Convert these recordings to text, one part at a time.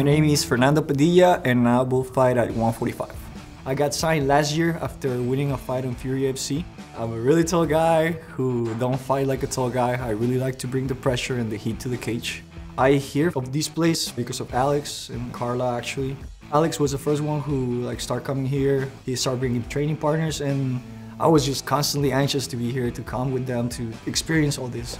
name is Fernando Padilla and I will fight at 145. I got signed last year after winning a fight on Fury UFC. I'm a really tall guy who don't fight like a tall guy. I really like to bring the pressure and the heat to the cage. I hear of this place because of Alex and Carla actually. Alex was the first one who started coming here. He started bringing training partners and I was just constantly anxious to be here to come with them to experience all this.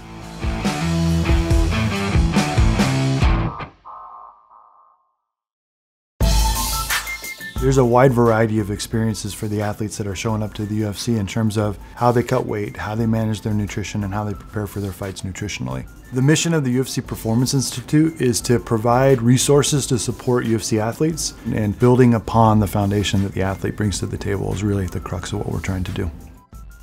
There's a wide variety of experiences for the athletes that are showing up to the UFC in terms of how they cut weight, how they manage their nutrition, and how they prepare for their fights nutritionally. The mission of the UFC Performance Institute is to provide resources to support UFC athletes, and building upon the foundation that the athlete brings to the table is really the crux of what we're trying to do.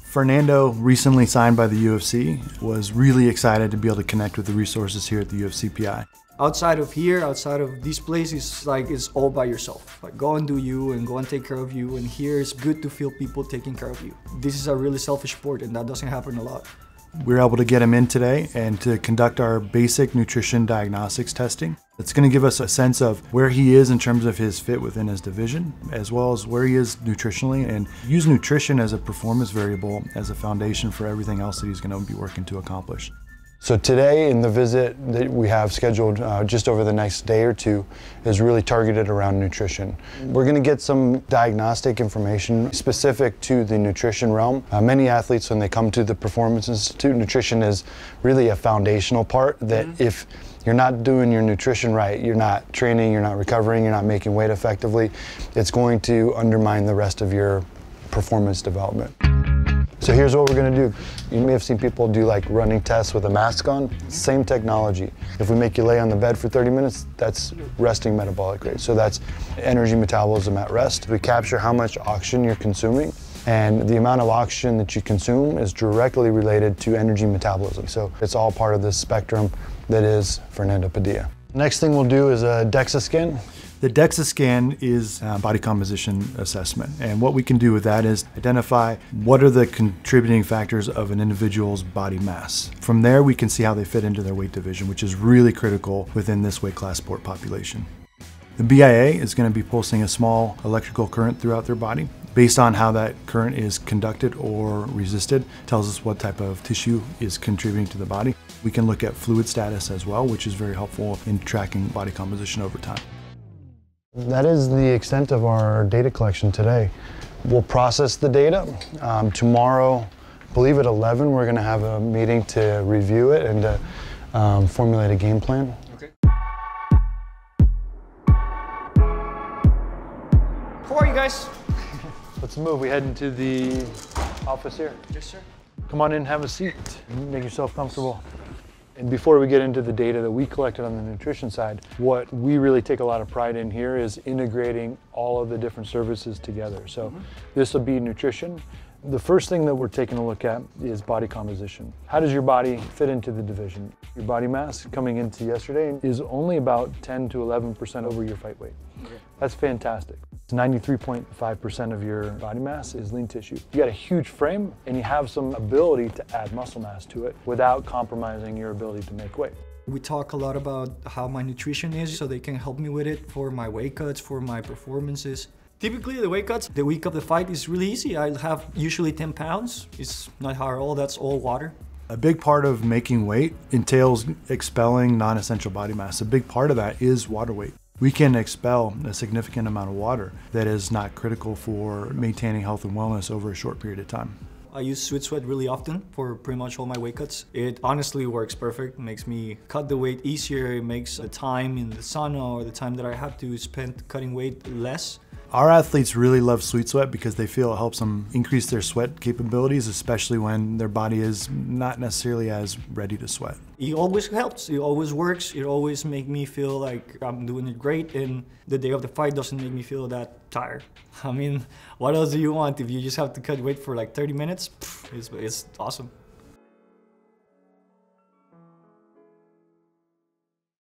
Fernando, recently signed by the UFC, was really excited to be able to connect with the resources here at the UFC PI. Outside of here, outside of this place, it's all by yourself. Go and do you and go and take care of you. And here it's good to feel people taking care of you. This is a really selfish sport and that doesn't happen a lot. We were able to get him in today and to conduct our basic nutrition diagnostics testing. It's going to give us a sense of where he is in terms of his fit within his division, as well as where he is nutritionally, and use nutrition as a performance variable as a foundation for everything else that he's going to be working to accomplish. So today in the visit that we have scheduled just over the next day or two is really targeted around nutrition. We're going to get some diagnostic information specific to the nutrition realm. Many athletes, when they come to the Performance Institute, nutrition is really a foundational part that if you're not doing your nutrition right, you're not training, you're not recovering, you're not making weight effectively, it's going to undermine the rest of your performance development. So here's what we're going to do. You may have seen people do running tests with a mask on. Same technology. If we make you lay on the bed for 30 minutes, that's resting metabolic rate. So that's energy metabolism at rest. We capture how much oxygen you're consuming, and the amount of oxygen that you consume is directly related to energy metabolism. So it's all part of this spectrum that is Fernando Padilla. Next thing we'll do is a DEXA scan. The DEXA scan is a body composition assessment, and what we can do with that is identify what are the contributing factors of an individual's body mass. From there we can see how they fit into their weight division, which is really critical within this weight class sport population. The BIA is going to be pulsing a small electrical current throughout their body. Based on how that current is conducted or resisted, tells us what type of tissue is contributing to the body. We can look at fluid status as well, which is very helpful in tracking body composition over time. That is the extent of our data collection today. We'll process the data. Tomorrow, I believe at 11, we're going to have a meeting to review it and to formulate a game plan. Okay. How are you guys? Let's move. We head into the office here. Yes, sir. Come on in, have a seat. Make yourself comfortable. And before we get into the data that we collected on the nutrition side, what we really take a lot of pride in here is integrating all of the different services together. So this will be nutrition. The first thing that we're taking a look at is body composition. How does your body fit into the division? Your body mass coming into yesterday is only about 10 to 11% over your fight weight. Okay. That's fantastic. 93.5% of your body mass is lean tissue. You got a huge frame and you have some ability to add muscle mass to it without compromising your ability to make weight. We talk a lot about how my nutrition is so they can help me with it for my weight cuts, for my performances. Typically the weight cuts, the week of the fight is really easy. I have usually 10 pounds. It's not hard at all, that's all water. A big part of making weight entails expelling non-essential body mass. A big part of that is water weight. We can expel a significant amount of water that is not critical for maintaining health and wellness over a short period of time. I use Sweet Sweat really often for pretty much all my weight cuts. It honestly works perfect. It makes me cut the weight easier. It makes the time in the sauna or the time that I have to spend cutting weight less. Our athletes really love Sweet Sweat because they feel it helps them increase their sweat capabilities, especially when their body is not necessarily as ready to sweat. It always helps, it always works, it always makes me feel like I'm doing it great, and the day of the fight doesn't make me feel that tired. I mean, what else do you want if you just have to cut weight for 30 minutes? It's awesome.